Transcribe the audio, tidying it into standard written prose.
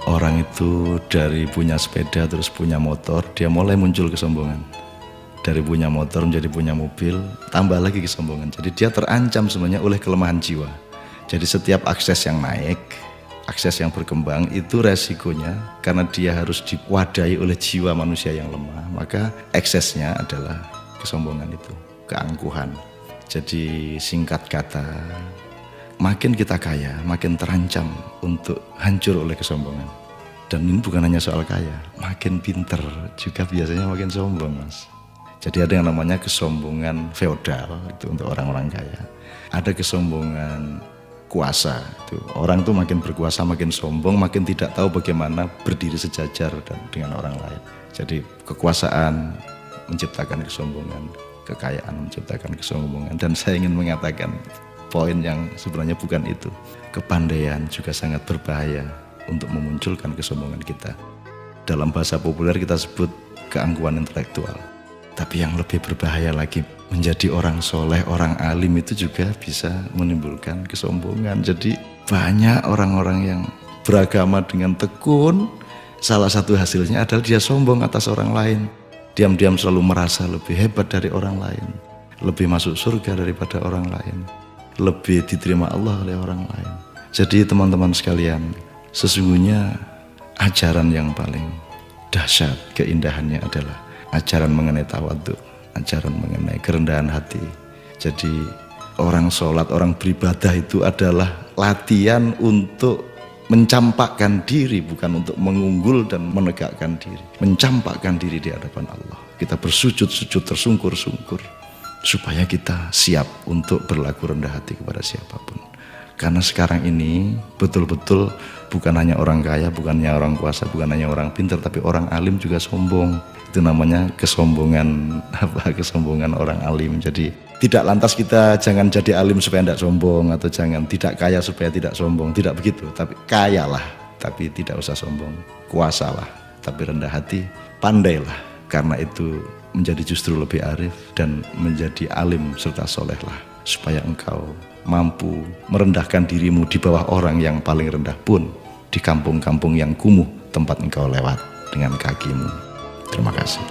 Orang itu dari punya sepeda terus punya motor, dia mulai muncul kesombongan. Dari punya motor menjadi punya mobil, tambah lagi kesombongan. Jadi dia terancam sebenarnya oleh kelemahan jiwa. Jadi setiap akses yang naik, akses yang berkembang, itu resikonya karena dia harus diwadahi oleh jiwa manusia yang lemah, maka eksesnya adalah kesombongan itu, keangkuhan. Jadi singkat kata, makin kita kaya, makin terancam untuk hancur oleh kesombongan. Dan ini bukan hanya soal kaya, makin pinter juga biasanya makin sombong, Mas. Jadi ada yang namanya kesombongan feodal, itu untuk orang-orang kaya. Ada kesombongan kuasa, itu orang tuh makin berkuasa makin sombong, makin tidak tahu bagaimana berdiri sejajar dan dengan orang lain. Jadi kekuasaan menciptakan kesombongan, kekayaan menciptakan kesombongan. Dan saya ingin mengatakan poin yang sebenarnya bukan itu. Kepandaian juga sangat berbahaya untuk memunculkan kesombongan kita. Dalam bahasa populer kita sebut keangkuhan intelektual. Tapi yang lebih berbahaya lagi, menjadi orang soleh, orang alim itu juga bisa menimbulkan kesombongan. Jadi banyak orang-orang yang beragama dengan tekun, salah satu hasilnya adalah dia sombong atas orang lain. Diam-diam selalu merasa lebih hebat dari orang lain, lebih masuk surga daripada orang lain, lebih diterima Allah oleh orang lain. Jadi teman-teman sekalian, sesungguhnya ajaran yang paling dahsyat keindahannya adalah ajaran mengenai tawadhu, ajaran mengenai kerendahan hati. Jadi orang sholat, orang beribadah itu adalah latihan untuk mencampakkan diri, bukan untuk mengunggul dan menegakkan diri. Mencampakkan diri di hadapan Allah. Kita bersujud-sujud, tersungkur-sungkur, supaya kita siap untuk berlaku rendah hati kepada siapapun. Karena sekarang ini betul-betul bukan hanya orang kaya, bukan hanya orang kuasa, bukan hanya orang pintar, tapi orang alim juga sombong. Itu namanya kesombongan, kesombongan orang alim. Jadi tidak lantas kita jangan jadi alim supaya tidak sombong, atau jangan tidak kaya supaya tidak sombong, tidak begitu. Tapi kayalah, tapi tidak usah sombong. Kuasalah, tapi rendah hati. Pandailah, karena itu menjadi justru lebih arif dan menjadi alim serta solehlah, supaya engkau mampu merendahkan dirimu di bawah orang yang paling rendah pun di kampung-kampung yang kumuh tempat engkau lewat dengan kakimu. Terima kasih.